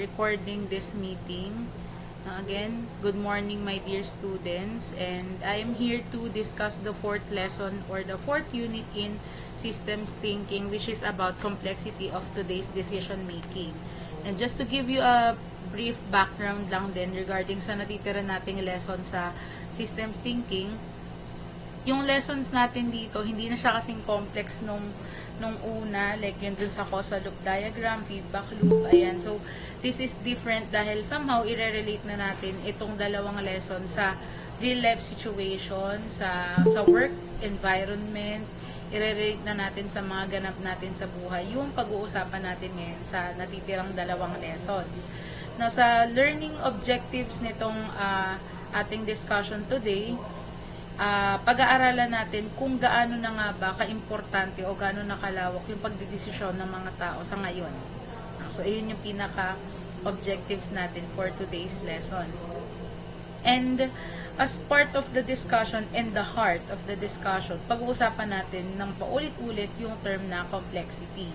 recording this meeting. Again, good morning my dear students, and I am here to discuss the fourth lesson or the fourth unit in systems thinking, which is about complexity of today's decision making. And just to give you a brief background lang din regarding sa natitira nating lesson sa systems thinking, yung lessons natin dito, hindi na siya kasing complex nung una, like yun dun sa causal loop diagram, feedback loop, ayan. So, this is different dahil somehow i-relate na natin itong dalawang lesson sa real life situation, sa work environment, i-relate na natin sa mga ganap natin sa buhay, yung pag-uusapan natin ngayon sa natitirang dalawang lessons. Now, sa learning objectives nitong ating discussion today, pag-aaralan natin kung gaano na nga ba kaimportante o gaano nakalawak yung pagdedesisyon ng mga tao sa ngayon. So, ayun yung pinaka-objectives natin for today's lesson. And as part of the discussion and the heart of the discussion, pag-uusapan natin ng paulit-ulit yung term na complexity.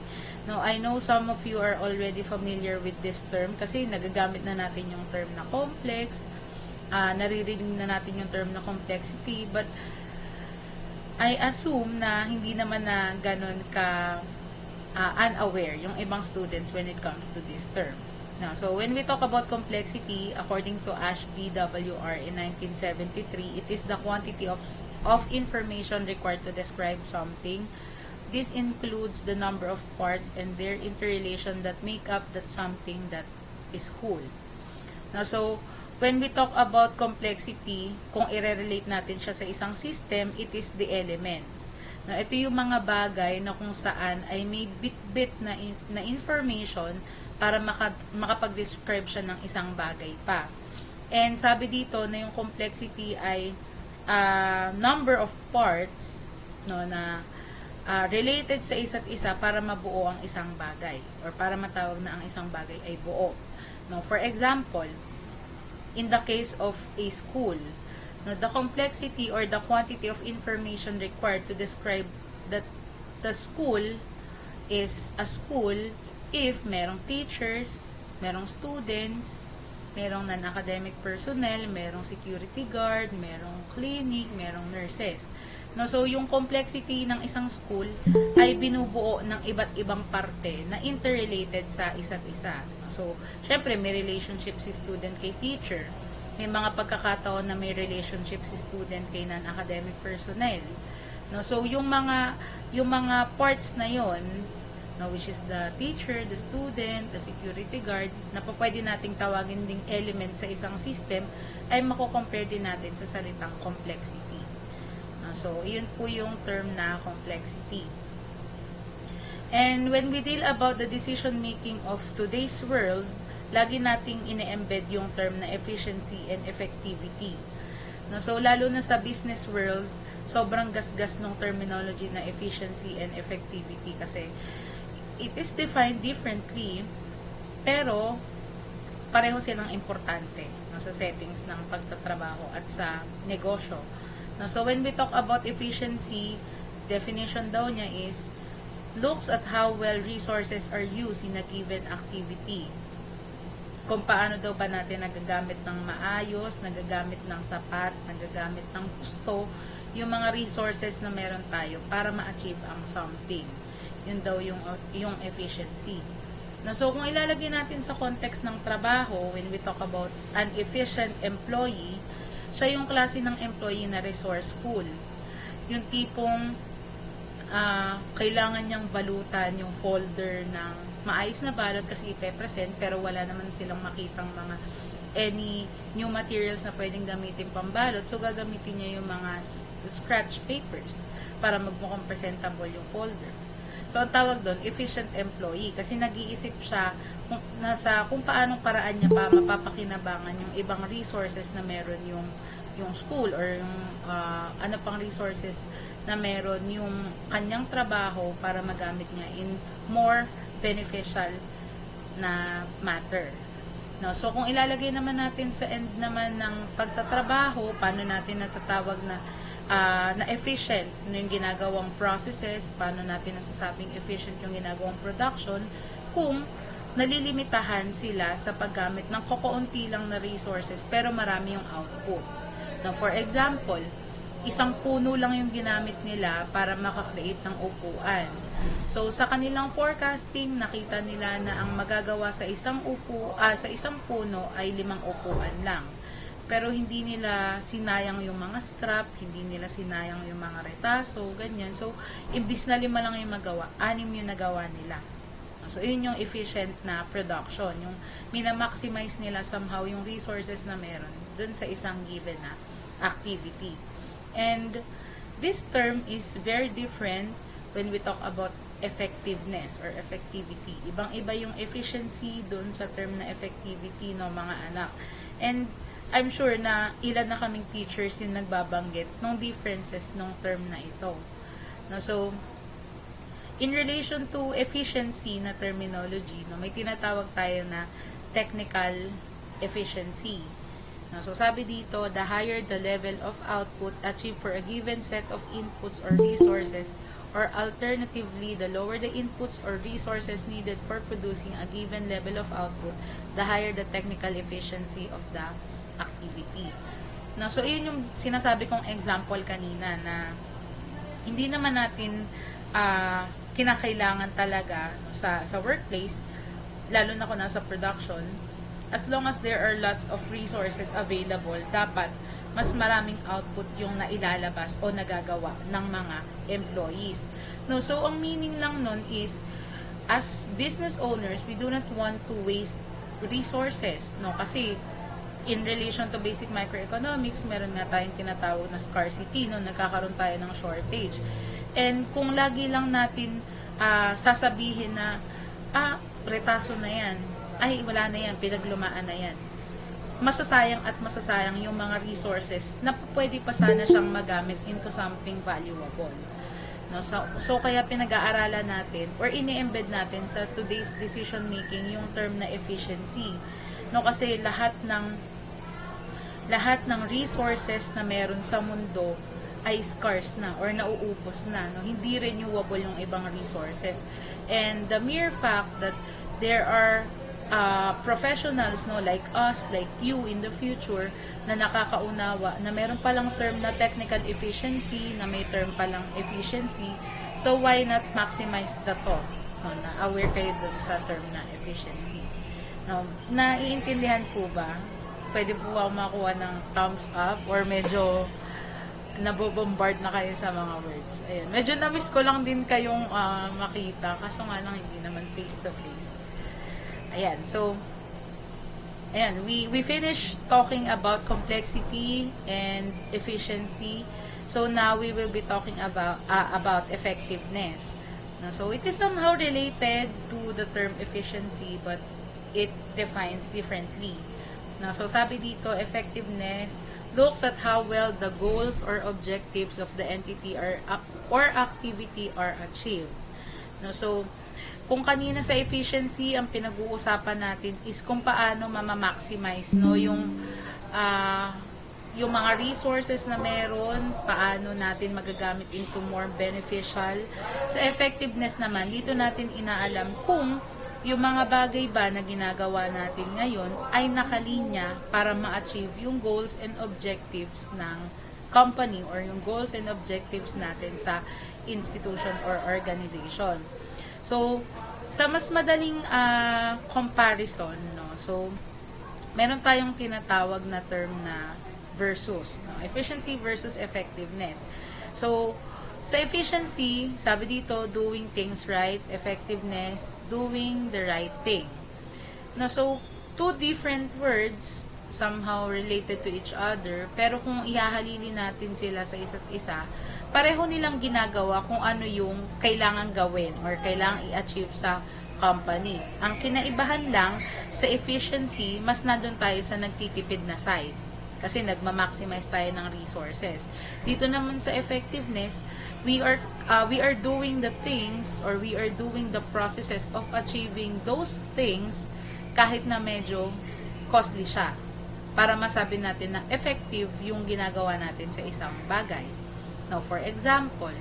Now, I know some of you are already familiar with this term kasi nagagamit na natin yung term na complex, naririnig na natin yung term na complexity, but I assume na hindi naman na ganun ka unaware yung ibang students when it comes to this term. Now, so when we talk about complexity, according to Ashby W.R. in 1973, it is the quantity of information required to describe something. This includes the number of parts and their interrelation that make up that something that is whole. Now, so when we talk about complexity, kung i-relate natin siya sa isang system, it is the elements. Now, ito yung mga bagay na kung saan ay may bit-bit na information para makapag-describe siya ng isang bagay pa. And sabi dito na yung complexity ay number of parts na related sa isa't isa para mabuo ang isang bagay or para matawag na ang isang bagay ay buo. Now, for example, in the case of a school, the complexity or the quantity of information required to describe that the school is a school if merong teachers, merong students, merong non-academic personnel, merong security guard, merong clinic, merong nurses. No, so yung complexity ng isang school ay binubuo ng iba't ibang parte na interrelated sa isa't isa. So, syempre may relationship si student kay teacher. May mga pagkakataon na may relationship si student kay non-academic personnel. No, so yung mga parts na yon, which is the teacher, the student, the security guard, na pwede nating tawagin ding element sa isang system, ay mako-compare din natin sa salitang complexity. So, yun po yung term na complexity. And when we deal about the decision making of today's world, lagi nating ine-embed yung term na efficiency and effectivity. So, lalo na sa business world, sobrang gasgas ng terminology na efficiency and effectivity kasi it is defined differently, pero pareho silang importante sa settings ng pagtatrabaho at sa negosyo. So, when we talk about efficiency, definition daw niya is looks at how well resources are used in a given activity. Kung paano daw ba natin nagagamit ng maayos, nagagamit ng sapat, nagagamit ng gusto, yung mga resources na meron tayo para ma-achieve ang something. Yun daw yung efficiency. So, kung ilalagay natin sa context ng trabaho, when we talk about an efficient employee, siya yung klase ng employee na resourceful. Yung tipong kailangan niyang balutan yung folder ng maayos na balot kasi ipe-present pero wala naman silang makitang mga any new materials na pwedeng gamitin pambalot. So, gagamitin niya yung mga scratch papers para magmukhang presentable yung folder. So, ang tawag doon, efficient employee. Kasi nag-iisip siya kung paanong paraan niya pa mapapakinabangan yung ibang resources na meron yung school or yung ano pang resources na meron yung kanyang trabaho para magamit niya in more beneficial na matter. No, so, kung ilalagay naman natin sa end naman ng pagtatrabaho, paano natin natatawag na efficient yung ginagawang processes, paano natin nasasabing efficient yung ginagawang production, kung nalilimitahan sila sa paggamit ng kokonti lang na resources pero marami yung output. Now, for example, isang puno lang yung ginamit nila para makakreate ng upuan. So, sa kanilang forecasting, nakita nila na ang magagawa sa isang puno ay 5 upuan lang. Pero hindi nila sinayang yung mga scrap, hindi nila sinayang yung mga retaso, ganyan. So, imbis na 5 lang yung magawa, 6 yung nagawa nila. So, yun yung efficient na production. Yung minamaximize nila somehow yung resources na meron dun sa isang given na activity. And this term is very different when we talk about effectiveness or effectivity. Ibang-iba yung efficiency dun sa term na effectivity ng mga anak. And I'm sure na ilan na kaming teachers yung nagbabanggit ng differences ng term na ito. No, so, in relation to efficiency na terminology, no, may tinatawag tayo na technical efficiency. No, so, sabi dito, the higher the level of output achieved for a given set of inputs or resources, or alternatively, the lower the inputs or resources needed for producing a given level of output, the higher the technical efficiency of the activity. No, so, yun yung sinasabi kong example kanina na hindi naman natin kinakailangan talaga sa workplace, lalo na kung nasa production, as long as there are lots of resources available, dapat mas maraming output yung nailalabas o nagagawa ng mga employees. No, so ang meaning lang nun is, as business owners, we do not want to waste resources, no, kasi in relation to basic microeconomics, meron nga tayong tinatawag na scarcity, no, nagkakaroon tayo ng shortage. And kung lagi lang natin sasabihin na, retaso na yan, ay wala na yan, pinaglumaan na yan, masasayang at masasayang yung mga resources na pwede pa sana siyang magamit into something valuable. No, so kaya pinag-aaralan natin or ini-embed natin sa today's decision making yung term na efficiency. No, kasi lahat ng resources na meron sa mundo ay scarce na or nauubos na, no? Hindi renewable yung ibang resources. And the mere fact that there are professionals, no, like us, like you in the future, na nakakaunawa na meron palang term na technical efficiency, na may term palang efficiency, so why not maximize the to? No, na aware kayo dun sa term na efficiency. No, naiintindihan po ba? Pwede po ako makuha ng thumbs up or medyo nabobombard na kayo sa mga words. Ayun. Medyo na-miss ko lang din kayong makita. Kaso nga lang, hindi naman face-to-face. Ayan. So, ayan. We finished talking about complexity and efficiency. So, now we will be talking about effectiveness. So, it is somehow related to the term efficiency, but it defines differently. So, sabi dito, effectiveness looks at how well the goals or objectives of the entity or activity are achieved. So, kung kanina sa efficiency, ang pinag-uusapan natin is kung paano ma-maximize, no, yung mga resources na meron, paano natin magagamit into more beneficial. Sa effectiveness naman, dito natin inaalam kung yung mga bagay ba na ginagawa natin ngayon ay nakalinya para ma-achieve yung goals and objectives ng company or yung goals and objectives natin sa institution or organization. So, sa mas madaling comparison, no? So, meron tayong tinatawag na term na versus, no? Efficiency versus effectiveness. So, sa efficiency, sabi dito, doing things right. Effectiveness, doing the right thing. No, so, two different words, somehow related to each other, pero kung ihahalili natin sila sa isa't isa, pareho nilang ginagawa kung ano yung kailangan gawin or kailangan i-achieve sa company. Ang kinaibahan lang, sa efficiency, mas nandun tayo sa nagtitipid na side. Kasi nagma-maximize tayo ng resources. Dito naman sa effectiveness, we are doing the things or we are doing the processes of achieving those things kahit na medyo costly siya. Para masabi natin na effective yung ginagawa natin sa isang bagay. Now, for example,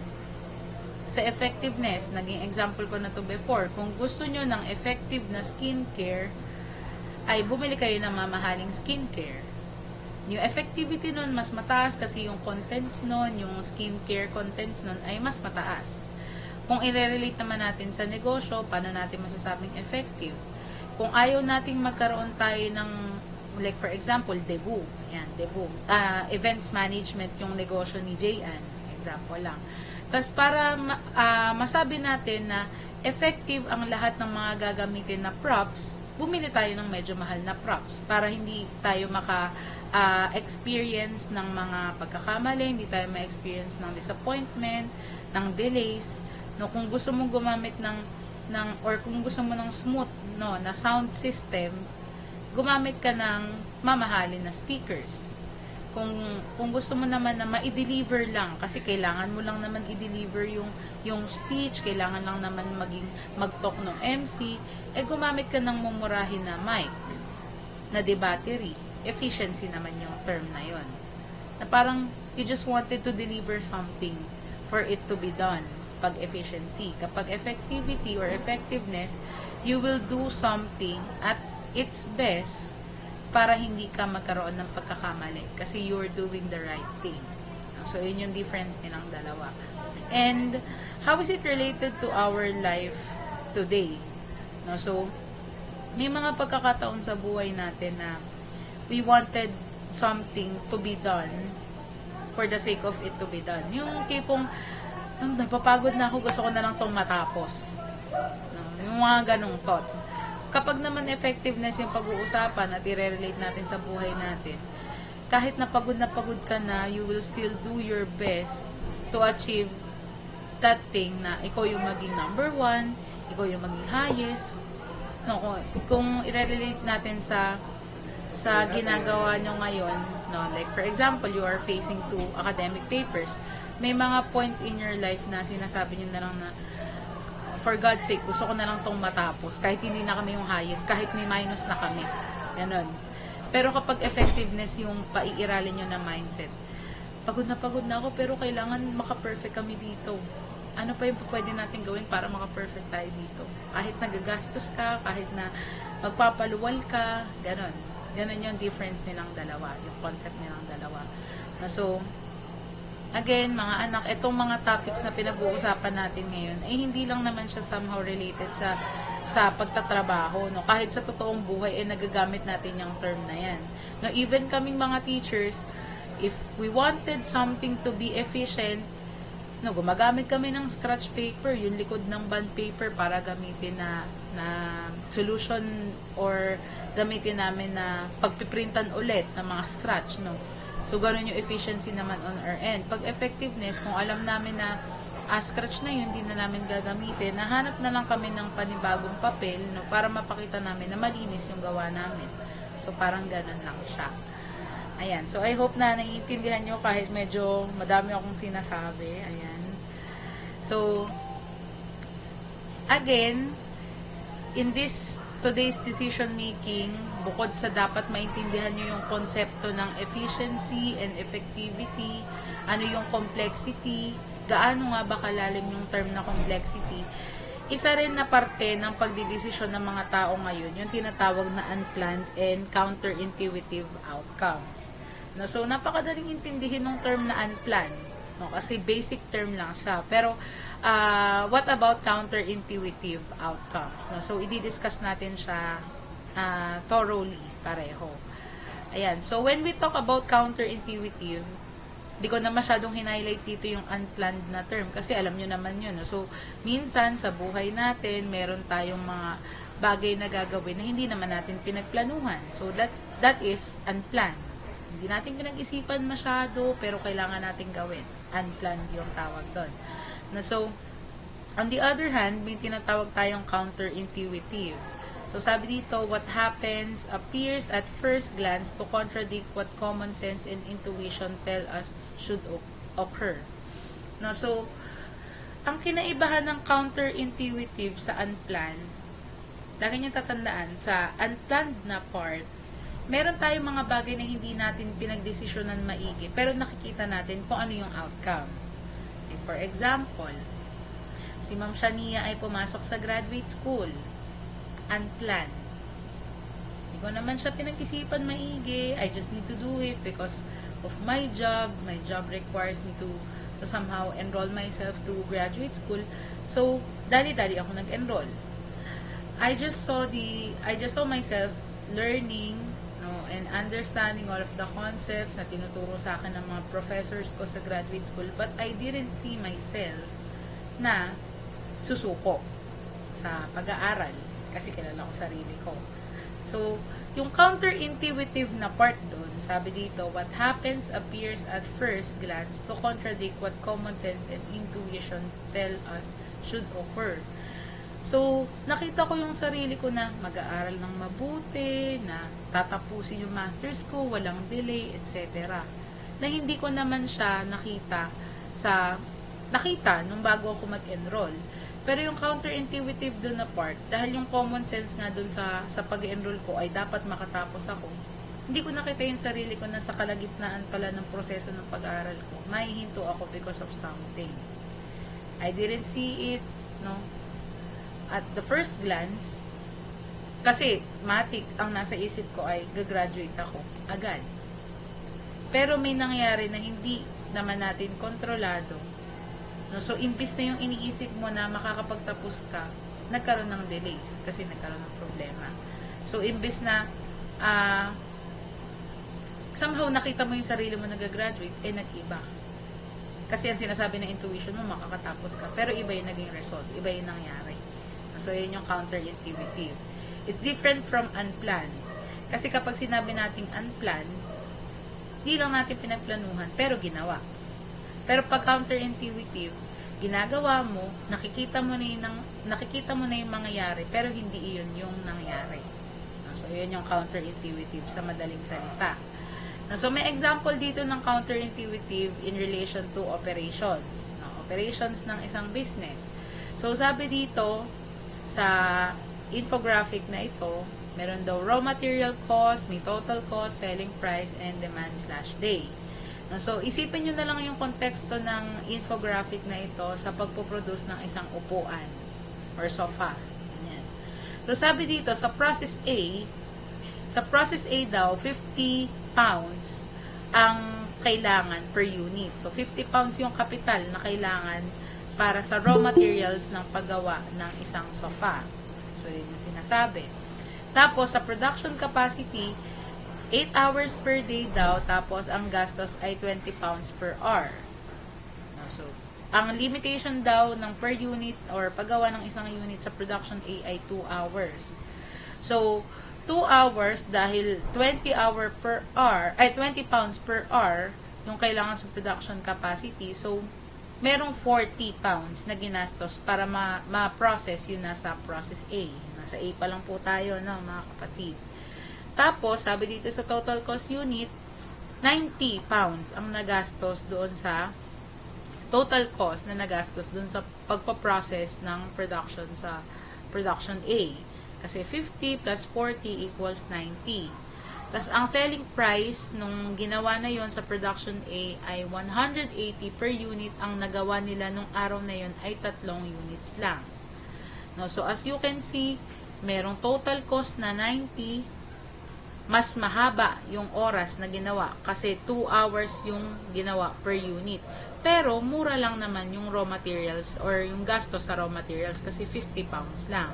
Sa effectiveness, naging example ko na to before. Kung gusto nyo ng effective na skincare, ay bumili kayo ng mamahaling skincare. Yung effectivity nun mas mataas kasi yung contents nun, yung skincare contents nun ay mas mataas. Kung i-relate naman natin sa negosyo, paano natin masasabing effective? Kung ayaw nating magkaroon tayo ng, like for example, debut. Ayan, debut. Events management yung negosyo ni Jayan. Example lang. Tapos para masabi natin na effective ang lahat ng mga gagamitin na props, bumili tayo ng medyo mahal na props para hindi tayo experience ng mga pagkakamali, hindi tayo ma-experience ng disappointment, ng delays. No, kung gusto mong gumamit or kung gusto mo ng smooth na sound system, gumamit ka ng mamahalin na speakers. Kung gusto mo naman na ma-deliver lang, kasi kailangan mo lang naman i-deliver yung speech, kailangan lang naman mag-talk ng MC, gumamit ka ng mumurahin na mic, na battery. Efficiency naman yung term na yon. Na parang you just wanted to deliver something for it to be done. Pag efficiency. Kapag effectivity or effectiveness, you will do something at its best para hindi ka magkaroon ng pagkakamali kasi you're doing the right thing. So, yun yung difference nilang dalawa. And, how is it related to our life today? No, so, may mga pagkakataon sa buhay natin na we wanted something to be done for the sake of it to be done. Yung tipong, napapagod na ako, gusto ko na lang itong matapos. No, yung mga ganong thoughts. Kapag naman effectiveness yung pag-uusapan at i-relate natin sa buhay natin, kahit na pagod ka na, you will still do your best to achieve that thing na ikaw yung maging number 1, ikaw yung maging highest. No, kung i-relate natin sa ginagawa nyo ngayon, no, like for example, you are facing 2 academic papers. May mga points in your life na sinasabi nyo na lang na, for God's sake, gusto ko na lang tong matapos. Kahit hindi na kami yung highest, kahit may minus na kami. Ganon. Pero kapag effectiveness yung paiiralin nyo na mindset, pagod na ako, pero kailangan maka-perfect kami dito. Ano pa yung pwede natin gawin para maka-perfect tayo dito? Kahit nagagastos ka, kahit na magpapaluwal ka, ganon. Ganon yung difference nilang dalawa, yung concept nilang dalawa. So, again, mga anak, itong mga topics na pinag-uusapan natin ngayon, ay hindi lang naman siya somehow related sa pagtatrabaho. No? Kahit sa totoong buhay, nagagamit natin yung term na yan. No, even kaming mga teachers, if we wanted something to be efficient, no, gumagamit kami ng scratch paper, yung likod ng bond paper para gamitin na solution or gamitin namin na pagpiprintan ulit ng mga scratch, no. So, ganun yung efficiency naman on our end. Pag effectiveness, kung alam namin na scratch na yun, hindi na namin gagamitin, nahanap na lang kami ng panibagong papel, no, para mapakita namin na malinis yung gawa namin. So, parang ganun lang siya. Ayan. So, I hope na naiintindihan nyo kahit medyo madami akong sinasabi. Ayan. So, again, in this today's decision making, bukod sa dapat maintindihan nyo yung konsepto ng efficiency and effectivity, ano yung complexity, gaano nga ba kalalim yung term na complexity, isa rin na parte ng pagdidesisyon ng mga tao ngayon, yung tinatawag na unplanned and counterintuitive outcomes. No, so, napakadaling intindihin ng term na unplanned, no, kasi basic term lang siya. Pero, what about counterintuitive outcomes? No? So, i-discuss natin siya thoroughly, pareho. Ayan. So, when we talk about counterintuitive, di ko na masyadong highlight dito yung unplanned na term kasi alam nyo naman yun. No? So, minsan sa buhay natin, meron tayong mga bagay na gagawin na hindi naman natin pinagplanuhan. So, that is unplanned. Hindi natin pinag-isipan masyado, pero kailangan natin gawin. Unplanned yung tawag doon. So, on the other hand, may tinatawag tayong counterintuitive. So, sabi dito, what happens appears at first glance to contradict what common sense and intuition tell us should occur. No, so, ang kinaibahan ng counterintuitive sa unplanned, lagi niyo tatandaan, sa unplanned na part, meron tayong mga bagay na hindi natin pinagdesisyonan maigi, pero nakikita natin kung ano yung outcome. For example, Si Ma'am Shania ay pumasok sa graduate school. Unplanned. Hindi ko naman siya pinag-isipan maigi. I just need to do it because of my job. My job requires me to somehow enroll myself to graduate school. So, dali-dali ako nag-enroll. I just saw myself learning, and understanding all of the concepts na tinuturo sa akin ng mga professors ko sa graduate school, but I didn't see myself na susuko sa pag-aaral kasi kilala ko sarili ko. So, yung counterintuitive na part doon, sabi dito, what happens appears at first glance to contradict what common sense and intuition tell us should occur. So, nakita ko yung sarili ko na mag-aaral ng mabuti, na tatapusin yung master's ko, walang delay, etc. Na hindi ko naman siya nakita nung bago ako mag-enroll. Pero yung counterintuitive dun na part, dahil yung common sense nga dun sa pag-enroll ko ay dapat makatapos ako, hindi ko nakita yung sarili ko na sa kalagitnaan pala ng proseso ng pag-aaral ko. Mahihinto ako because of something. I didn't see it, at the first glance, kasi matik ang nasa isip ko ay gagraduate ako agad. Pero may nangyari na hindi naman natin kontrolado. So, imbis na yung iniisip mo na makakapagtapos ka, nagkaroon ng delays kasi nagkaroon ng problema. So, imbis na somehow nakita mo yung sarili mo nag-graduate, nag-iba. Kasi ang sinasabi ng intuition mo, makakatapos ka. Pero iba yung naging results, iba yung nangyari. So, yun yung counterintuitive. It's different from unplanned. Kasi kapag sinabi nating unplanned, di lang natin pinagplanuhan, pero ginawa. Pero pag counterintuitive, ginagawa mo, nakikita mo na yung mangyayari, pero hindi iyon yung nangyari. So, yun yung counterintuitive sa madaling salita. So, may example dito ng counterintuitive in relation to operations. Operations ng isang business. So, sabi dito, sa infographic na ito, meron daw raw material cost, may total cost, selling price, and demand/day. So, isipin nyo na lang yung konteksto ng infographic na ito sa pagpoproduce ng isang upuan or sofa. Ganyan. So, sabi dito, sa process A daw, 50 pounds ang kailangan per unit. So, 50 pounds yung kapital na kailangan para sa raw materials ng paggawa ng isang sofa. So, yun yung sinasabi. Tapos, sa production capacity, 8 hours per day daw, tapos ang gastos ay 20 pounds per hour. So, ang limitation daw ng per unit or paggawa ng isang unit sa production A ay 2 hours. So, 2 hours dahil 20 pounds per hour yung kailangan sa production capacity. So, merong 40 pounds na ginastos para ma-process yun nasa process A. Nasa A pa lang po tayo, mga kapatid. Tapos, sabi dito sa total cost unit, 90 pounds ang nagastos doon sa total cost na nagastos doon sa pagpaprocess ng production sa production A. Kasi 50 plus 40 equals 90. Tapos, ang selling price nung ginawa na yon sa production A ay 180 per unit. Ang nagawa nila nung araw na yon ay 3 units lang. So, as you can see, merong total cost na 90. Mas mahaba yung oras na ginawa kasi 2 hours yung ginawa per unit. Pero, mura lang naman yung raw materials or yung gastos sa raw materials kasi 50 pounds lang.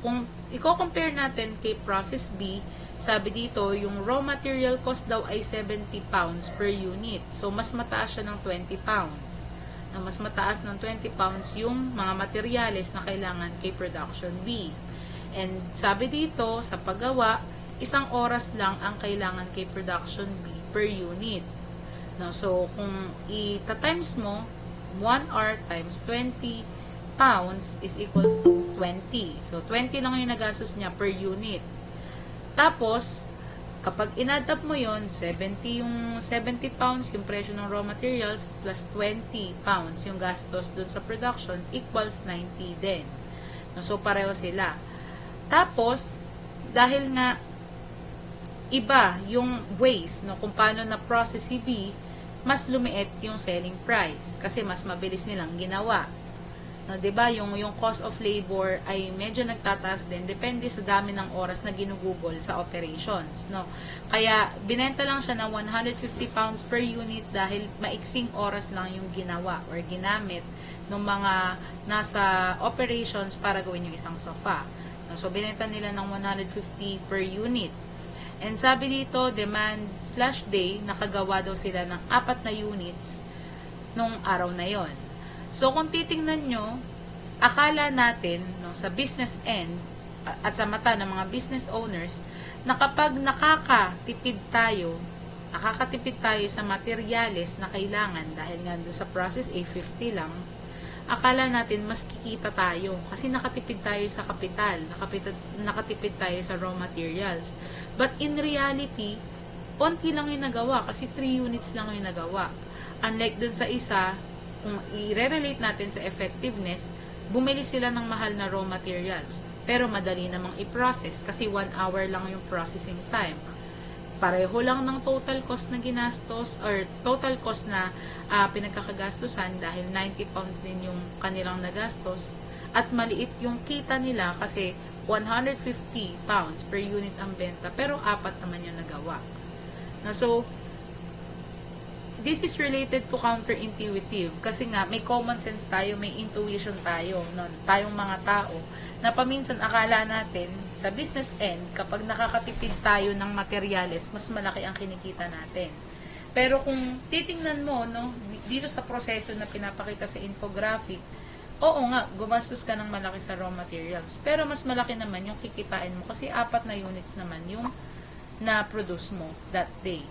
Kung i-compare natin kay process B, sabi dito, yung raw material cost daw ay 70 pounds per unit. So, mas mataas siya ng 20 pounds. Mas mataas ng 20 pounds yung mga materyales na kailangan kay production B. And sabi dito, sa paggawa, 1 oras lang ang kailangan kay production B per unit. So, kung i-times mo, 1 hour times 20 pounds is equals to 20. So, 20 lang yung nagastos niya per unit. Tapos, kapag in-add up mo yon 70 pounds yung presyo ng raw materials plus 20 pounds yung gastos dun sa production equals 90 din. So, pareho sila. Tapos, dahil nga iba yung ways kung paano na-process si B, mas lumiit yung selling price kasi mas mabilis nilang ginawa. No, 'di ba? Yung cost of labor ay medyo nagtataas din depende sa dami ng oras na ginugugol sa operations, no. Kaya binenta lang siya ng 150 pounds per unit dahil maiksing oras lang yung ginawa or ginamit ng mga nasa operations para gawin yung isang sofa. No, so binenta nila ng 150 per unit. And sabi dito, demand/day, nakagawa daw sila ng 4 na units nung araw na yon. So, kung titingnan nyo, akala natin, no, sa business end, at sa mata ng mga business owners, na kapag nakakatipid tayo sa materyales na kailangan, dahil nga doon sa process, 50 lang, akala natin mas kikita tayo kasi nakatipid tayo sa kapital, nakatipid tayo sa raw materials. But in reality, konti lang yung nagawa kasi 3 units lang yung nagawa. Unlike dun sa isa, kung i-relate natin sa effectiveness, bumili sila ng mahal na raw materials. Pero madali namang i-process kasi 1 hour lang yung processing time. Pareho lang ng total cost na ginastos or total cost na pinagkakagastusan dahil 90 pounds din yung kanilang nagastos at maliit yung kita nila kasi 150 pounds per unit ang benta pero 4 naman yung nagawa. So, this is related to counterintuitive kasi nga may common sense tayo, may intuition tayo, no? Tayong mga tao na paminsan akala natin sa business end kapag nakakatipid tayo ng materyales, mas malaki ang kinikita natin. Pero kung titingnan mo, no, dito sa proseso na pinapakita sa infographic, oo nga, gumastos ka ng malaki sa raw materials. Pero mas malaki naman yung kikitain mo kasi 4 na units naman yung na-produce mo that day.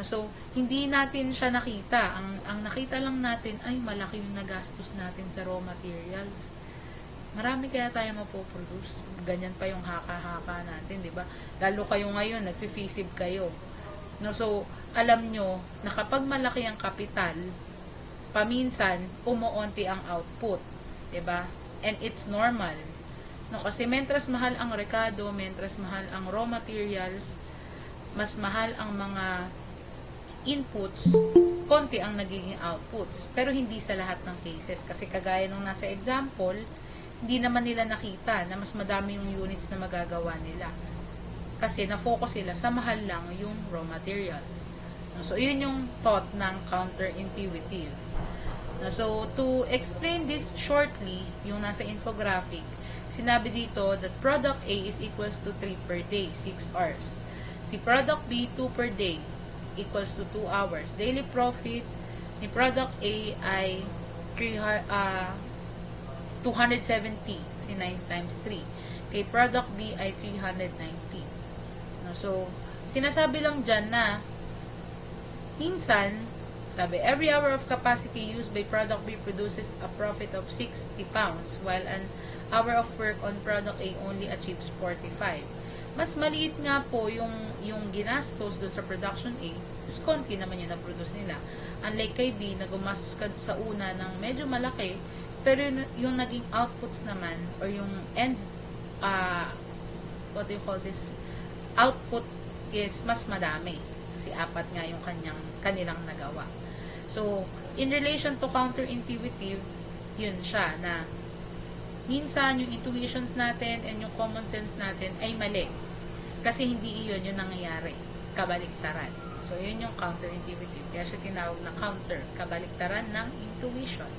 So, hindi natin siya nakita. Ang nakita lang natin ay malaki yung nagastos natin sa raw materials. Marami kaya tayo mapoproduce. Ganyan pa yung haka-haka natin, di ba? Lalo kayo ngayon, nagfi-feasive kayo. No, so, alam nyo na kapag malaki ang kapital, paminsan, umuunti ang output. Di ba? And it's normal. No, kasi mentras mahal ang rekado, mentras mahal ang raw materials, mas mahal ang mga inputs, konti ang nagiging outputs. Pero hindi sa lahat ng cases. Kasi kagaya nung nasa example, hindi naman nila nakita na mas madami yung units na magagawa nila. Kasi na-focus sila sa mahal lang yung raw materials. So, yun yung thought ng counterintuitive. So, to explain this shortly, yung nasa infographic, sinabi dito that product A is equals to 3 per day, 6 hours. Si product B, 2 per day, equals to 2 hours. Daily profit ni product A ay 270, si 9 times 3. Kay product B ay 390. No, so, sinasabi lang dyan na minsan, sabi, every hour of capacity used by product B produces a profit of 60 pounds while an hour of work on product A only achieves 45. Mas maliit nga po yung ginastos doon sa production A, mas konti naman yung na-produce nila. Unlike kay B, na gumastos ka sa una ng medyo malaki, pero yung naging outputs naman, or yung end, what do you call this, output is mas madami. Kasi 4 nga yung kanilang nagawa. So, in relation to counterintuitive, yun siya, na minsan yung intuitions natin and yung common sense natin ay mali. Kasi hindi iyon yung nangyayari. Kabaliktaran. So, yun yung counterintuitive. Kaya siya tinawag na counter. Kabaliktaran ng intuition.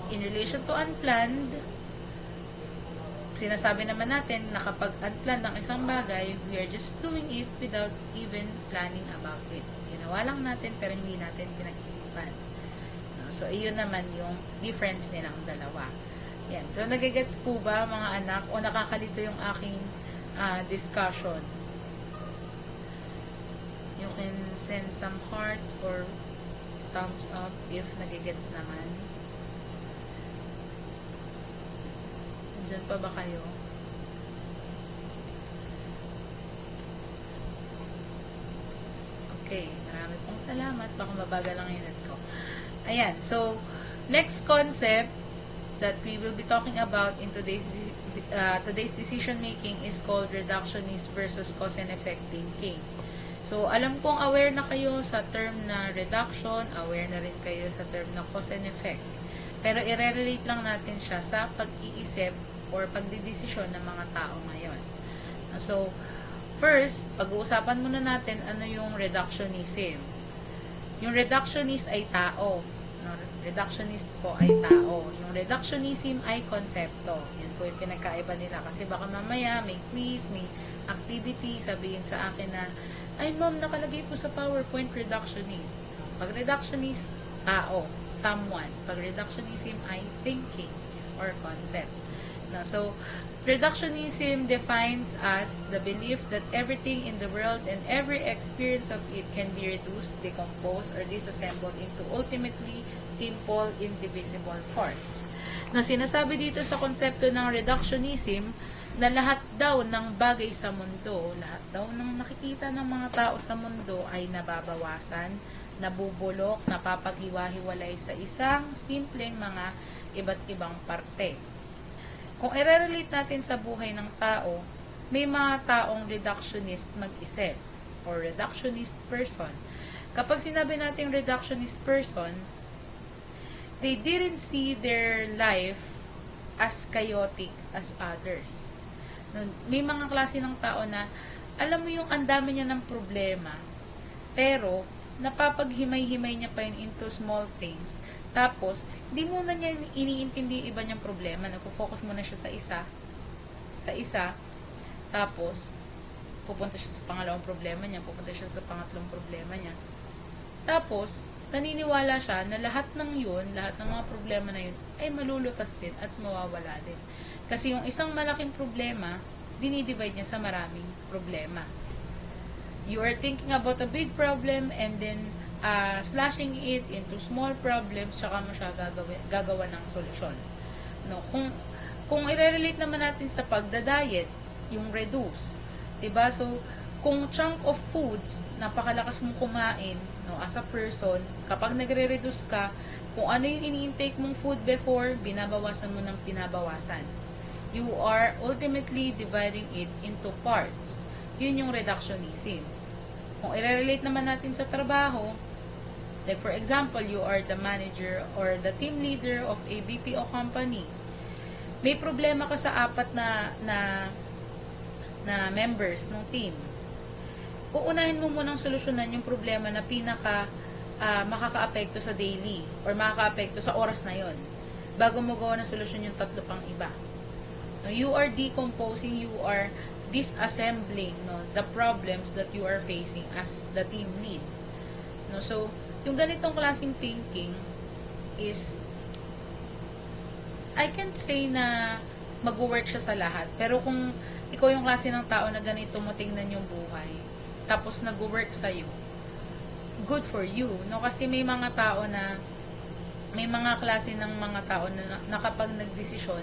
In relation to unplanned, sinasabi naman natin na kapag unplanned ang isang bagay, we are just doing it without even planning about it. Ginawa lang natin pero hindi natin pinag-isipan. So, iyon naman yung difference nilang dalawa. Yan. So, nagigets po ba mga anak o nakakalito yung aking discussion? You can send some hearts or thumbs up if nagigets naman. Diyan pa ba kayo? Okay, marami pong salamat. Baka mabagal lang yung net ko. Ayan, so, next concept that we will be talking about in today's decision making is called reductionist versus cause and effect thinking. So, alam kong aware na kayo sa term na reduction, aware na rin kayo sa term na cause and effect. Pero i-relate lang natin siya sa pag-iisip or pagdidesisyon ng mga tao ngayon. So, first, pag-uusapan muna natin ano yung reductionism. Yung reductionist ay tao. No? Reductionist po ay tao. Yung reductionism ay konsepto. Yan po yung pinagkaiba nila. Kasi baka mamaya may quiz, may activity, sabihin sa akin na, ay ma'am, nakalagay po sa PowerPoint reductionist. Pag reductionist, tao, someone. Pag reductionism ay thinking or concept. No? So, reductionism defines as the belief that everything in the world and every experience of it can be reduced, decomposed, or disassembled into ultimately simple, indivisible parts. Na sinasabi dito sa konsepto ng reductionism na lahat daw ng bagay sa mundo, lahat daw ng nakikita ng mga tao sa mundo ay nababawasan, nabubulok, napapaghiwa-hiwalay sa isang simpleng mga iba't ibang parte. Kung i-relate natin sa buhay ng tao, may mga taong reductionist mag-isip or reductionist person. Kapag sinabi natin reductionist person, they didn't see their life as chaotic as others. May mga klase ng tao na, alam mo yung ang dami niya ng problema, pero napapaghimay-himay niya pa yun into small things. Tapos, hindi muna niya iniintindi yung iba niyang problema. Nagpo-focus muna siya sa isa. Tapos, pupunta siya sa pangalawang problema niya. Pupunta siya sa pangatlong problema niya. Tapos, naniniwala siya na lahat ng yun, lahat ng mga problema na yun, ay malulutas din at mawawala din. Kasi yung isang malaking problema, dinidivide niya sa maraming problema. You are thinking about a big problem and then slashing it into small problems, tsaka mo siya gagawa ng solusyon. No? Kung i-relate naman natin sa pagda-diet, yung reduce, 'di ba? So, kung chunk of foods, napakalakas mong kumain, no, as a person, kapag nagre-reduce ka, kung ano yung ini-intake mong food before, binabawasan mo ng pinabawasan. You are ultimately dividing it into parts. Yun yung reductionism. Kung i-relate naman natin sa trabaho, like for example, you are the manager or the team leader of a BPO company. May problema ka sa apat na members ng team. Uunahin mo munang solusyonan yung problema na pinaka makakaapekto sa daily or makakaapekto sa oras na yon bago mo gawa ng solusyon yung tatlo pang iba. No, you are decomposing, you are disassembling, no, the problems that you are facing as the team lead. No, so, yung ganitong klaseng thinking is, I can't say na mag-work siya sa lahat. Pero kung ikaw yung klase ng tao na ganito mo tingnan yung buhay, tapos nag-work sa'yo, good for you. No? Kasi may mga tao na, may mga klase ng mga tao na kapag nagdesisyon,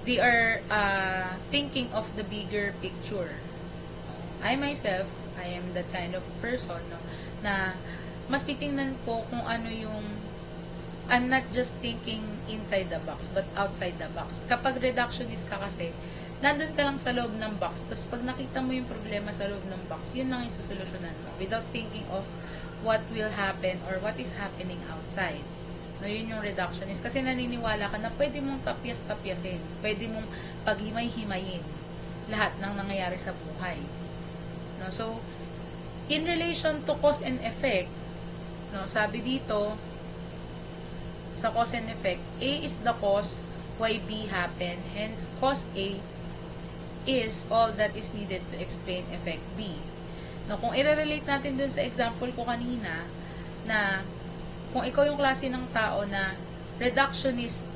they are thinking of the bigger picture. I myself, I am that kind of person, no, na mas titingnan ko kung ano yung, I'm not just thinking inside the box, but outside the box. Kapag reductionist ka kasi, nandun ka lang sa loob ng box, tapos pag nakita mo yung problema sa loob ng box, yun lang yung susolusyonan mo, without thinking of what will happen or what is happening outside. No, yun yung reductionist. Kasi naniniwala ka na pwede mong tapyas-tapyasin, pwede mong paghimay-himayin lahat ng nangyayari sa buhay. No, so, in relation to cause and effect, no, sabi dito, sa cause and effect, A is the cause why B happened, hence cause A is all that is needed to explain effect B. No, kung i-relate natin dun sa example ko kanina, na kung ikaw yung klase ng tao na reductionist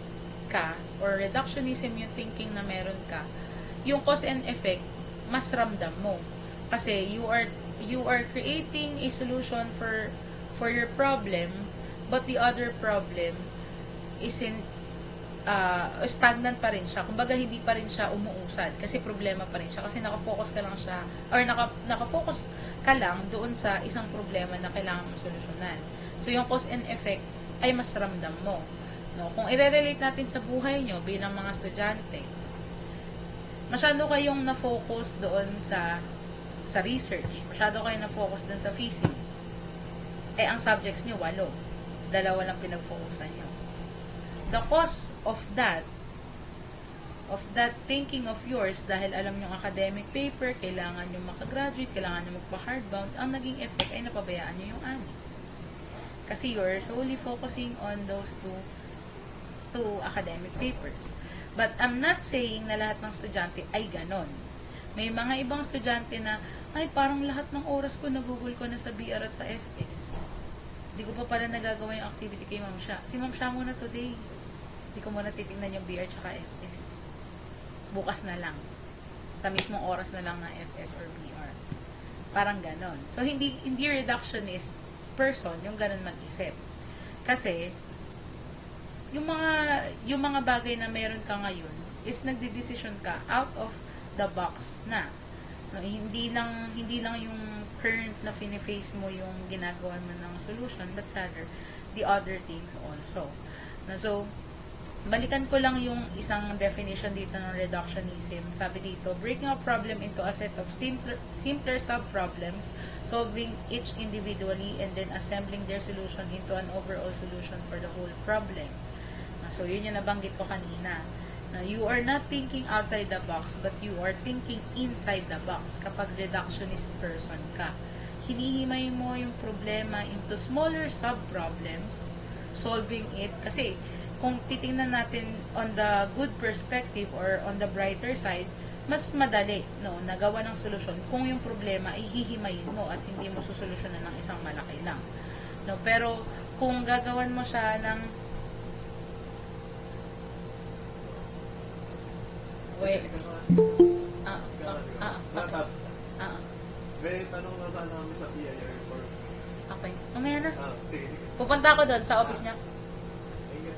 ka, or reductionism yung thinking na meron ka, yung cause and effect, mas ramdam mo. Kasi you are creating a solution for your problem, but the other problem isn't stagnant pa rin siya. Kumbaga, hindi pa rin siya umuusad kasi problema pa rin siya. Kasi nakafocus ka lang siya, or nakafocus ka lang doon sa isang problema na kailangan mong solusyonan. So, yung cause and effect ay mas ramdam mo. No? Kung i-relate natin sa buhay nyo bilang mga estudyante, masyado kayong na-focus doon sa research. Masyado kayong na-focus doon sa physics. Ang subjects nyo, 8. 2 lang pinag-focusan nyo. the cause of that thinking of yours, dahil alam yung academic paper, kailangan yung makagraduate, kailangan yung magpa-hardbound, ang naging effect ay napabayaan nyo yung ani. Kasi you're solely focusing on those two academic papers. But I'm not saying na lahat ng estudyante ay ganon. May mga ibang estudyante na, ay parang lahat ng oras ko nagugol ko na sa BR at sa FS. Hindi ko pa pala nagagawa yung activity kay Ma'am Sha. Si Ma'am Sha muna today. Hindi ko muna titignan yung BR tsaka FS. Bukas na lang. Sa mismong oras na lang ng FS or BR. Parang ganon. So, hindi reductionist person yung ganon mag-isip. Kasi, yung mga bagay na meron ka ngayon is nagde-decision ka out of the box na. No, hindi lang yung current na fini-face mo yung ginagawa mo ng solution, but rather the other things also. No, so, balikan ko lang yung isang definition dito ng reductionism. Sabi dito, breaking a problem into a set of simpler sub-problems, solving each individually, and then assembling their solution into an overall solution for the whole problem. So, yun yung nabanggit ko kanina. You are not thinking outside the box, but you are thinking inside the box kapag reductionist person ka. Hinihimay mo yung problema into smaller sub-problems, solving it. Kasi, kung titingnan natin on the good perspective or on the brighter side, mas madali, no, nagawa ng solusyon kung yung problema ay hihimayin mo at hindi mo susolusyonan ng isang malaki lang. No, pero kung gagawan mo siya ng Natapos na. May tanong na sana kami sa PIR for... Okay, mamaya na. Sige. Pupunta ako doon sa office niya. Thank you.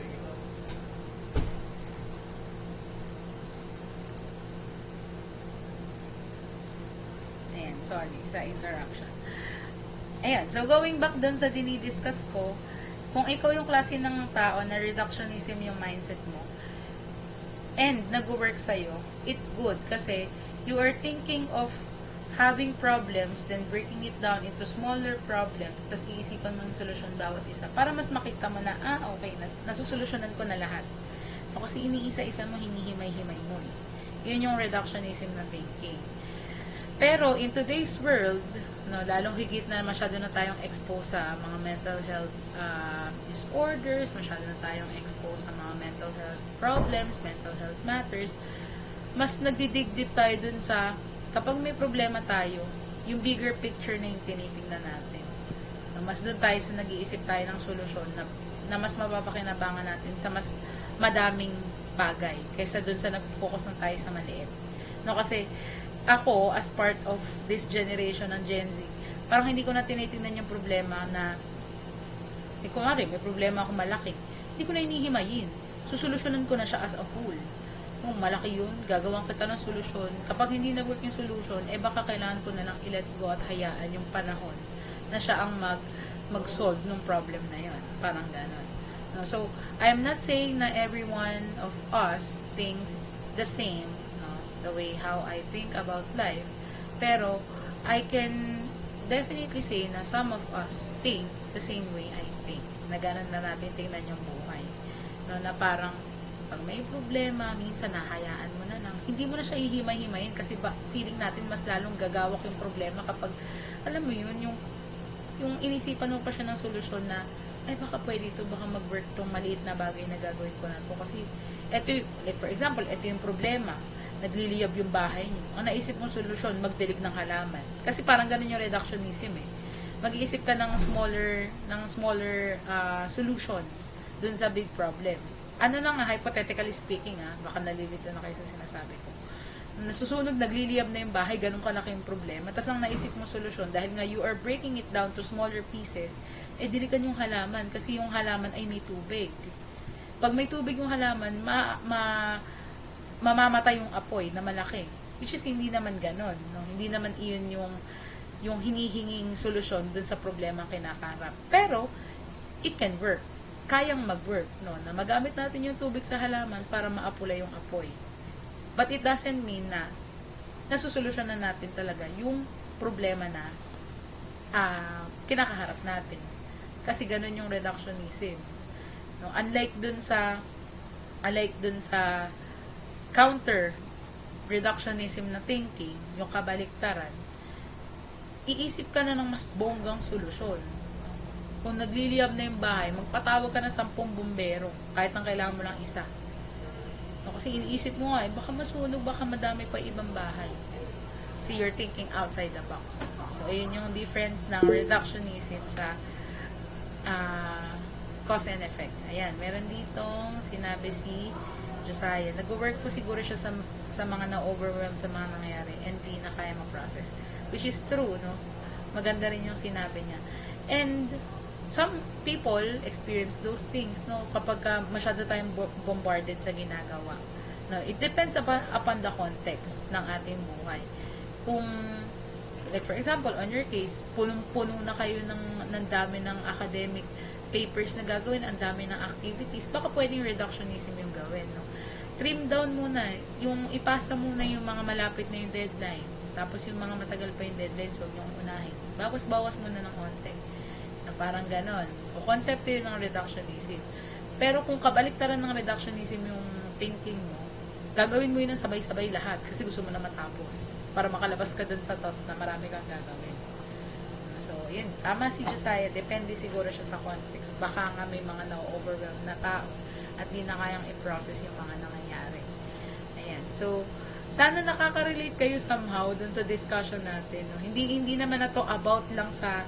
Ayan, sorry sa interruption. Ayan, so going back dun sa dinidiscuss ko, kung ikaw yung klase ng tao na reductionism yung mindset mo, and nag-work sa'yo, it's good kasi you are thinking of having problems, then breaking it down into smaller problems, tas iisipan mo ng solusyon bawat isa para mas makita mo na, okay, nasusolusyonan ko na lahat. O kasi iniisa-isa mo, hinihimay-himay mo. Yun yung reductionism na thinking. Pero in today's world, no, lalong higit na masyado na tayong exposed sa mga mental health disorders, masyado na tayong exposed sa mga mental health problems, mental health matters, mas nagdidig-dip tayo dun sa, kapag may problema tayo, yung bigger picture na yung tinitingnan natin. No, mas dun tayo sa nag-iisip tayo ng solusyon na mas mapapakinabangan natin sa mas madaming bagay kaysa dun sa nag-focus na tayo sa maliit. No, kasi ako, as part of this generation ng Gen Z, parang hindi ko na tinitingnan yung problema na, kung may problema ako malaki, hindi ko na inihimayin. Susolusyonan ko na siya as a whole. Kung malaki yun, gagawin kita ng solusyon. Kapag hindi na-work yung solusyon, baka kailangan ko na lang i-let go at hayaan yung panahon na siya ang mag-solve ng problem na yun. Parang ganon. No? So, I'm not saying na everyone of us thinks the same, the way how I think about life. Pero, I can definitely say na some of us think the same way I think. Na ganun na natin tingnan yung buhay. No, na parang, pag may problema, minsan nahayaan mo na lang. Hindi mo na siya ihimay-himayin kasi feeling natin mas lalong gagawak yung problema kapag, alam mo yun, yung inisipan mo pa siya ng solusyon na, baka pwede ito, baka mag-work tong maliit na bagay na gagawin ko na ito. Kasi, like for example, ito yung problema. Nagliliyab yung bahay niyo. Ang naisip mong solusyon, magdilig ng halaman. Kasi parang ganun yung reductionism eh. Mag-iisip ka ng smaller solutions dun sa big problems. Ano lang hypothetically speaking baka nalilito na kayo sa sinasabi ko. Nasusunod, nagliliyab na yung bahay, ganun kalaki yung problema. Tapos ang naisip mong solusyon, dahil nga you are breaking it down to smaller pieces, dilikan yung halaman kasi yung halaman ay may tubig. Pag may tubig yung halaman, mamamatay yung apoy na malaki. Which is hindi naman ganon. No? Hindi naman iyon yung hinihinging solusyon dun sa problema kinakarap. Pero, it can work. Kayang mag-work. No? Na magamit natin yung tubig sa halaman para maapula yung apoy. But it doesn't mean na nasusolusyonan natin talaga yung problema na kinakaharap natin. Kasi ganon yung reductionism. No? Unlike dun sa Unlike dun sa counter reductionism na thinking, yung kabaliktaran, iisip ka na ng mas bonggang solusyon. Kung nagliliyab na yung bahay, magpatawag ka ng 10 bumbero, kahit ang kailangan mo lang isa. No, kasi iniisip mo nga, baka masunog, baka madami pa ibang bahay. See, you're thinking outside the box. So, ayun yung difference ng reductionism sa cause and effect. Ayan, meron ditong sinabi si Josiah. Nag-work po siguro siya sa mga na-overwhelm sa mga nangyayari and di na kaya ma-process. Which is true, no? Maganda rin yung sinabi niya. And some people experience those things, no? Kapag masyado tayong bombarded sa ginagawa. No, it depends upon the context ng ating buhay. Kung, like for example, on your case, punong-puno na kayo ng dami ng academic papers na gagawin, ang dami ng activities, baka pwedeng reductionism yung gawin, no? Trim down muna, yung ipasa muna yung mga malapit na yung deadlines, tapos yung mga matagal pa yung deadlines, huwag niyong unahin. Bawas muna ng konti. Na parang ganon. So, concept yun ng reductionism. Pero kung kabaliktaran ng reductionism yung thinking mo, gagawin mo yun ng sabay-sabay lahat kasi gusto mo na matapos para makalabas ka dun sa thought na marami kang gagawin. So, yun. Tama si Josiah. Depende siguro siya sa context. Baka nga may mga na-overwhelm na tao at di na kayang i-process yung mga nangyayari. Ayan. So, sana nakaka-relate kayo somehow dun sa discussion natin. No? Hindi naman na to about lang sa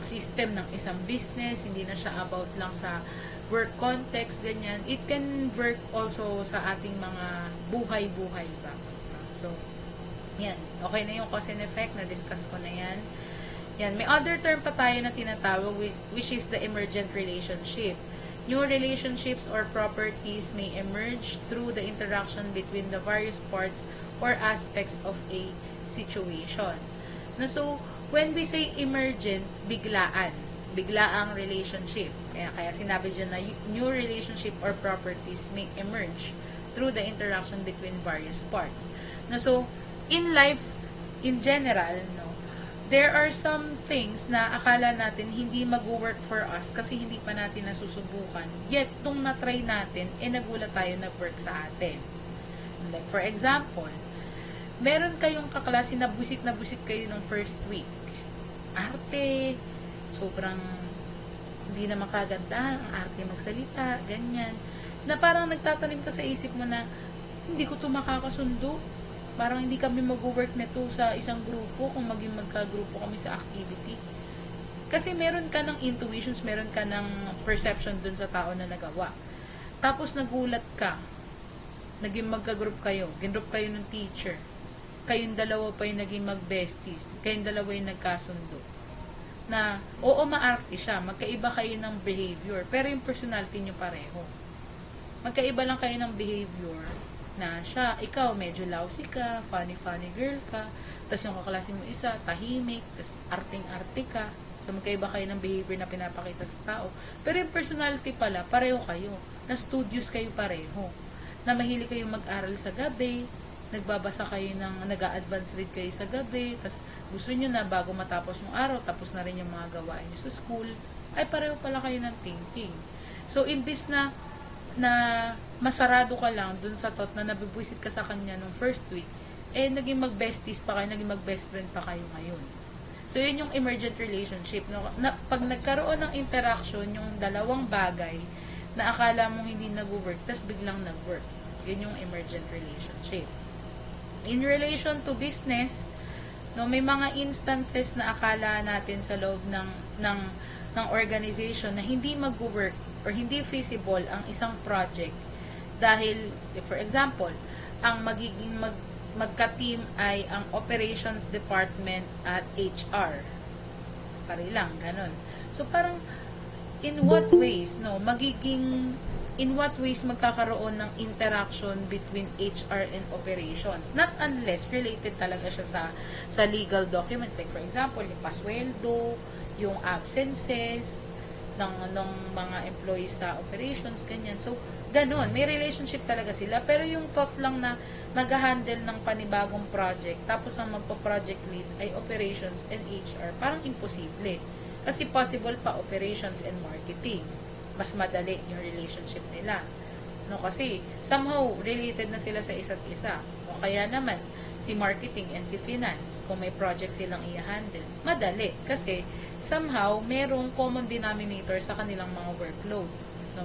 system ng isang business. Hindi na siya about lang sa work context, ganyan. It can work also sa ating mga buhay-buhay ba. So, yan. Okay na yung cause and effect. Na-discuss ko na yan. Yan. May other term pa tayo na tinatawag which is the emergent relationship. New relationships or properties may emerge through the interaction between the various parts or aspects of a situation. No, so, when we say emergent, biglaang relationship. Kaya sinabi dyan na new relationship or properties may emerge through the interaction between various parts. No, so, in life, in general, no, there are some things na akala natin hindi mag-work for us kasi hindi pa natin nasusubukan. Yet, nung na-try natin, nagulat tayo nag-work sa atin. Like, for example, meron kayong kaklase na busit kayo ng first week. Arte, sobrang hindi na makaganda, ang arte magsalita, ganyan. Na parang nagtatanim ka sa isip mo na, hindi ko to makakasundo. Parang hindi kami mag-work nito sa isang grupo kung maging magka-grupo kami sa activity. Kasi meron ka ng intuitions, meron ka ng perception dun sa tao na nagawa. Tapos nagulat ka, naging magka-group kayo, ginroup kayo ng teacher, kayong dalawa pa yung naging mag-besties, kayong dalawa yung nagkasundo. Na, oo, maarte siya, magkaiba kayo ng behavior, pero yung personality nyo pareho. Magkaiba lang kayo ng behavior, na siya, ikaw medyo lousy ka, funny girl ka, tapos yung kaklase mo isa, tahimik, tapos arting-arte ka, so magkaiba kayo ng behavior na pinapakita sa tao. Pero yung personality pala, pareho kayo, na studious kayo pareho, na mahilig kayong mag-aral sa gabi, nagbabasa kayo nag-a-advance read kayo sa gabi, tapos gusto nyo na bago matapos yung araw, tapos na rin yung mga gawain nyo sa school, ay pareho pala kayo ng thinking. So, imbis na masarado ka lang dun sa thought na nabibwisit ka sa kanya nung first week, naging mag-besties pa kayo, naging mag-best friend pa kayo ngayon. So, yun yung emergent relationship. No? Pag nagkaroon ng interaction, yung dalawang bagay na akala mong hindi nag-work, tas biglang nag-work. Yun yung emergent relationship. In relation to business, no, may mga instances na akala natin sa loob ng organization na hindi mag-work or hindi feasible ang isang project dahil, for example, ang magiging magka-team ay ang operations department at HR. Pare lang, ganun. So, parang, in what ways magkakaroon ng interaction between HR and operations? Not unless related talaga siya sa legal documents. Like, for example, yung pasweldo, yung absences, ng mga employees sa operations, ganyan. So, ganun. May relationship talaga sila. Pero yung thought lang na mag-handle ng panibagong project, tapos ang magpa-project lead ay operations and HR, parang imposible. Kasi possible pa operations and marketing. Mas madali yung relationship nila. No, kasi somehow related na sila sa isa't isa. O kaya naman, si marketing and si finance, kung may project silang i-handle, madali. Kasi somehow, merong common denominator sa kanilang mga workload. No,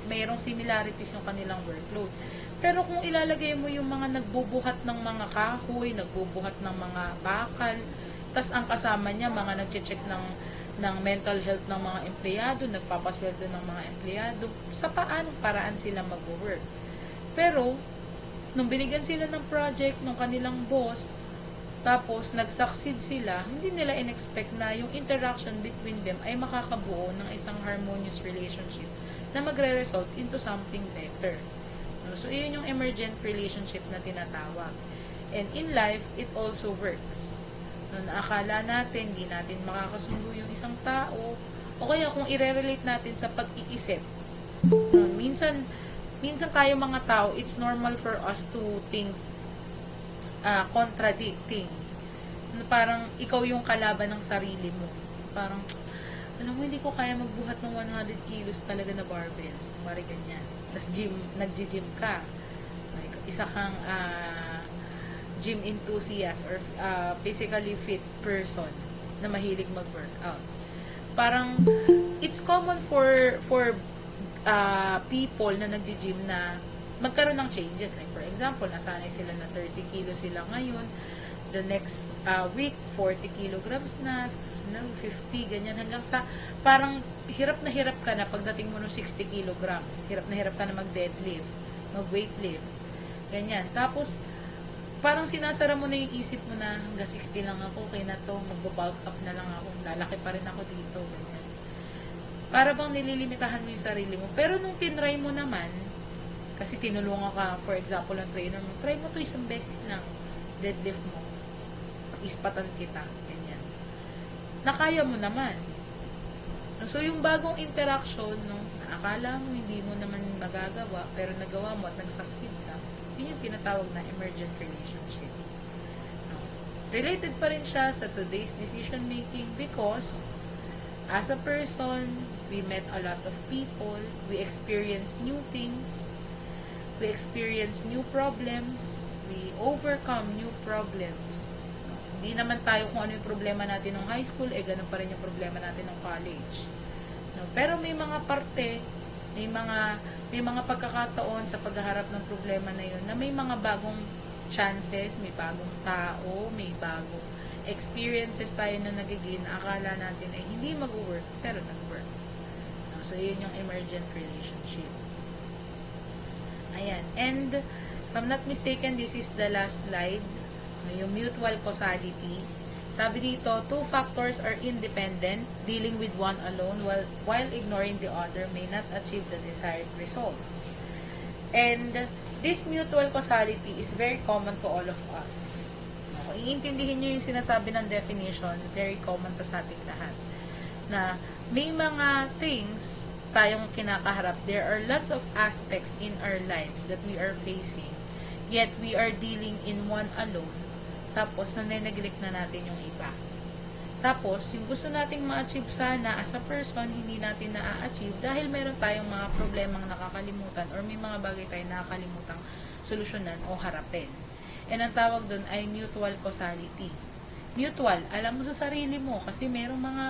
merong similarities yung kanilang workload. Pero kung ilalagay mo yung mga nagbubuhat ng mga kahoy, nagbubuhat ng mga bakal, tas ang kasama niya, mga nagche-check ng mental health ng mga empleyado, nagpapasweldo ng mga empleyado, sa paanong paraan sila mag-work. Pero, nung binigyan sila ng project ng kanilang boss, tapos nag-succeed sila, hindi nila in-expect na yung interaction between them ay makakabuo ng isang harmonious relationship na magre-result into something better. So, iyon yung emergent relationship na tinatawag. And in life, it also works. Na akala natin, di natin makakasundo yung isang tao, o kaya kung i-relate natin sa pag-iisip, minsan tayo mga tao, it's normal for us to think contradicting. Parang ikaw yung kalaban ng sarili mo. Parang, alam mo, hindi ko kaya magbuhat ng 100 kilos talaga na barbell. Mari ganyan. Tapos nag-gym ka. Isa kang gym enthusiast or physically fit person na mahilig mag-workout. Parang it's common for people na nagji-gym na magkaroon ng changes. Like for example, nasanay sila na 30 kilos sila ngayon, the next week 40 kilograms na, 50, ganyan, hanggang sa parang hirap ka na pagdating mo ng 60 kilograms. Hirap ka na mag-deadlift, mag-weightlift. Ganyan. Tapos parang sinasara mo na yung isip mo na hanggang 60 lang ako, kaya na to, magbo-bulk up na lang ako, lalaki pa rin ako dito, ganyan. Para bang nililimitahan mo yung sarili mo. Pero nung tinry mo naman, kasi tinulungan ka, for example, ng trainer mo, try mo to isang beses lang, deadlift mo, ispatan kita, ganyan. Nakaya mo naman. So, yung bagong interaction, no, na akala mo hindi mo naman magagawa, pero nagawa mo at nag-succeed ka, yun yung tinatawag na emergent relationship. No. Related pa rin siya sa today's decision making because as a person, we met a lot of people, we experience new things, we experience new problems, we overcome new problems. No. Hindi naman tayo kung ano yung problema natin ng high school, ganun pa rin yung problema natin ng college. No. Pero may mga parte, may mga pagkakataon sa paghaharap ng problema na yun na may mga bagong chances, may bagong tao, may bagong experiences tayo na nagiging akala natin ay hindi mag-work, pero nag-work. So, yun yung emergent relationship. Ayan. And, if I'm not mistaken, this is the last slide. Yung mutual causality. Sabi dito, two factors are independent, dealing with one alone while ignoring the other may not achieve the desired results. And this mutual causality is very common to all of us. Iintindihin nyo yung sinasabi ng definition, very common to sa ating lahat. Na may mga things tayong kinakaharap. There are lots of aspects in our lives that we are facing, yet we are dealing in one alone. Tapos, nane-neglect na natin yung iba. Tapos, yung gusto nating ma-achieve sana as a person, hindi natin na-achieve dahil meron tayong mga problemang nakakalimutan or may mga bagay tayong nakakalimutang solusyonan o harapin. And ang tawag doon ay mutual causality. Mutual, alam mo sa sarili mo kasi merong mga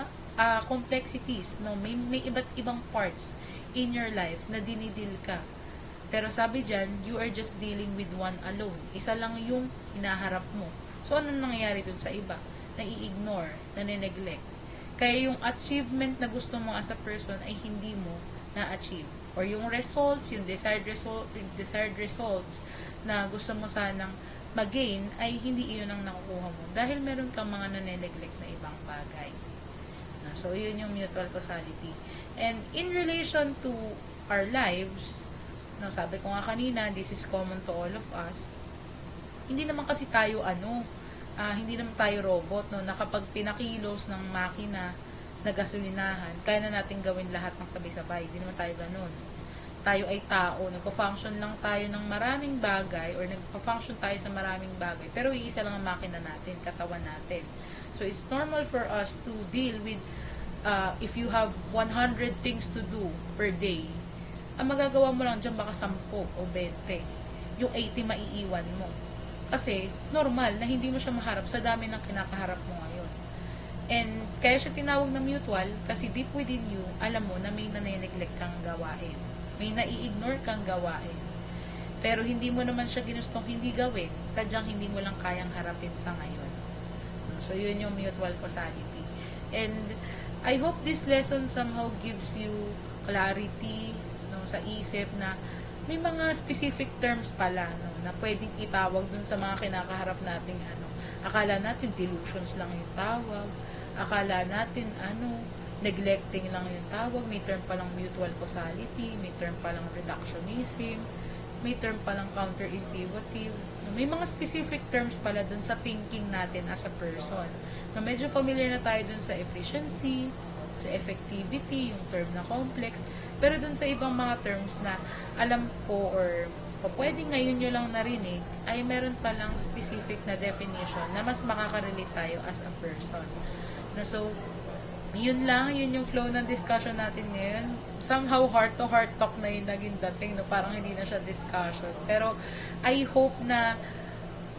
complexities, no? May iba't ibang parts in your life na dinidil ka. Pero sabi dyan, you are just dealing with one alone. Isa lang yung hinaharap mo. So, anong nangyayari dun sa iba? Nai-ignore, nane-neglect. Kaya yung achievement na gusto mo as a person ay hindi mo na-achieve. Or yung results, yung desired results na gusto mo sanang mag-gain ay hindi iyon ang nakukuha mo. Dahil meron kang mga nane-neglect na ibang bagay. So, yun yung mutual causality. And in relation to our lives, no, sabi ko nga kanina, this is common to all of us. Hindi naman kasi tayo hindi naman tayo robot, no, na kapag pinakilos ng makina na gasolinahan, kaya na natin gawin lahat ng sabay-sabay. Hindi naman tayo ganun. Tayo ay tao, nagpa-function lang tayo ng maraming bagay or nagpa-function tayo sa maraming bagay, pero iisa lang ang makina natin, katawan natin. So, it's normal for us to deal with if you have 100 things to do per day, ang magagawa mo lang dyan baka 10 o 20. Yung 80 maiiwan mo. Kasi, normal na hindi mo siya maharap sa dami ng kinakaharap mo ngayon. And, kaya siya tinawag na mutual kasi deep within you, alam mo na may nane-neglect kang gawain. May nai-ignore kang gawain. Pero hindi mo naman siya ginustong hindi gawin. Sadyang hindi mo lang kayang harapin sa ngayon. So, yun yung mutual causality. And, I hope this lesson somehow gives you clarity, no, sa isip na may mga specific terms pala, no, na pwedeng itawag dun sa mga kinakaharap nating ano. Akala natin delusions lang yung tawag. Akala natin neglecting lang yung tawag. May term palang mutual causality, may term palang reductionism, may term palang counterintuitive. May mga specific terms pala dun sa thinking natin as a person. Na medyo familiar na tayo dun sa efficiency, sa effectivity, yung term na complex. Pero dun sa ibang mga terms na alam ko or pwede ngayon nyo lang narinig, ay meron palang specific na definition na mas makaka-relate tayo as a person. So, yun lang, yun yung flow ng discussion natin ngayon. Somehow, heart-to-heart talk na yung naging dating, no? Parang hindi na siya discussion. Pero, I hope na,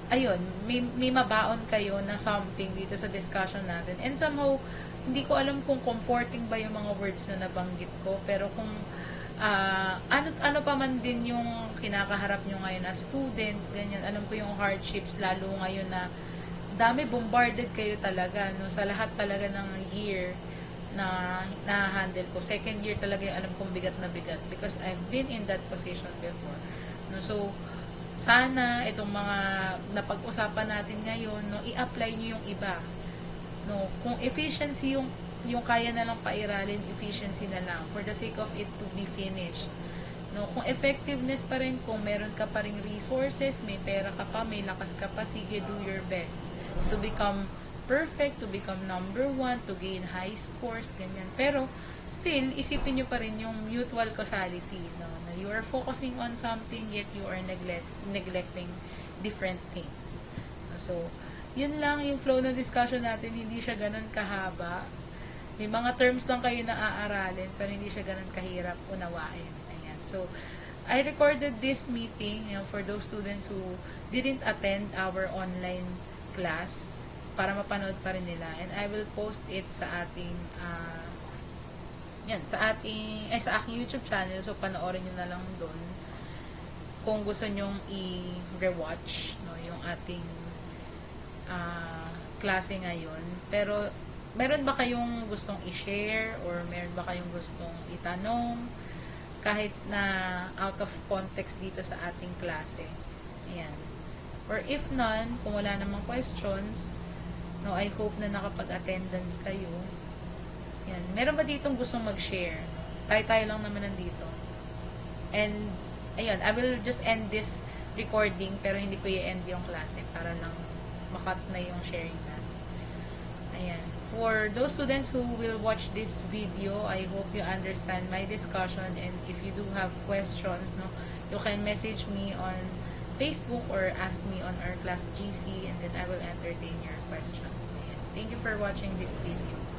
ayun, may mabaon kayo na something dito sa discussion natin. And somehow, hindi ko alam kung comforting ba yung mga words na nabanggit ko. Pero kung, ano pa man din yung kinakaharap nyo ngayon as students, ganyan, alam ko yung hardships, lalo ngayon na, dami bombarded kayo talaga no sa lahat talaga ng year na na-handle ko. Second year talaga yung alam kong bigat na bigat because I've been in that position before. No, so sana itong mga napag-usapan natin ngayon no i-apply niyo yung iba. No, kung efficiency yung kaya na lang pairalin, efficiency na lang for the sake of it to be finished. No, kung effectiveness pa rin, kung meron ka pa ring resources, may pera ka pa, may lakas ka pa, sige, do your best to become perfect, to become number 1, to gain high scores, ganyan. Pero, still, isipin nyo pa rin yung mutual causality, no? Na you are focusing on something, yet you are neglecting different things. So, yun lang yung flow ng discussion natin, hindi siya ganun kahaba. May mga terms lang kayo na aaralin, pero hindi siya ganun kahirap unawain. So, I recorded this meeting, for those students who didn't attend our online class para mapanood pa rin nila. And I will post it sa ating sa aking YouTube channel. So, panoorin nyo na lang doon kung gusto nyong i-rewatch yung ating klase ngayon. Pero, meron ba kayong gustong i-share or meron ba kayong gustong itanong? Kahit na out of context dito sa ating klase. Ayan. Or if none, kung wala namang questions, I hope na nakapag-attendance kayo. Ayan. Meron ba ditong gustong mag-share? Tayo-tayo lang naman nandito. And, ayun, I will just end this recording, pero hindi ko i-end yung klase para lang makat na yung sharing natin. Ayan. For those students who will watch this video, I hope you understand my discussion, and if you do have questions, you can message me on Facebook or ask me on our class GC, and then I will entertain your questions. Ayan. Thank you for watching this video.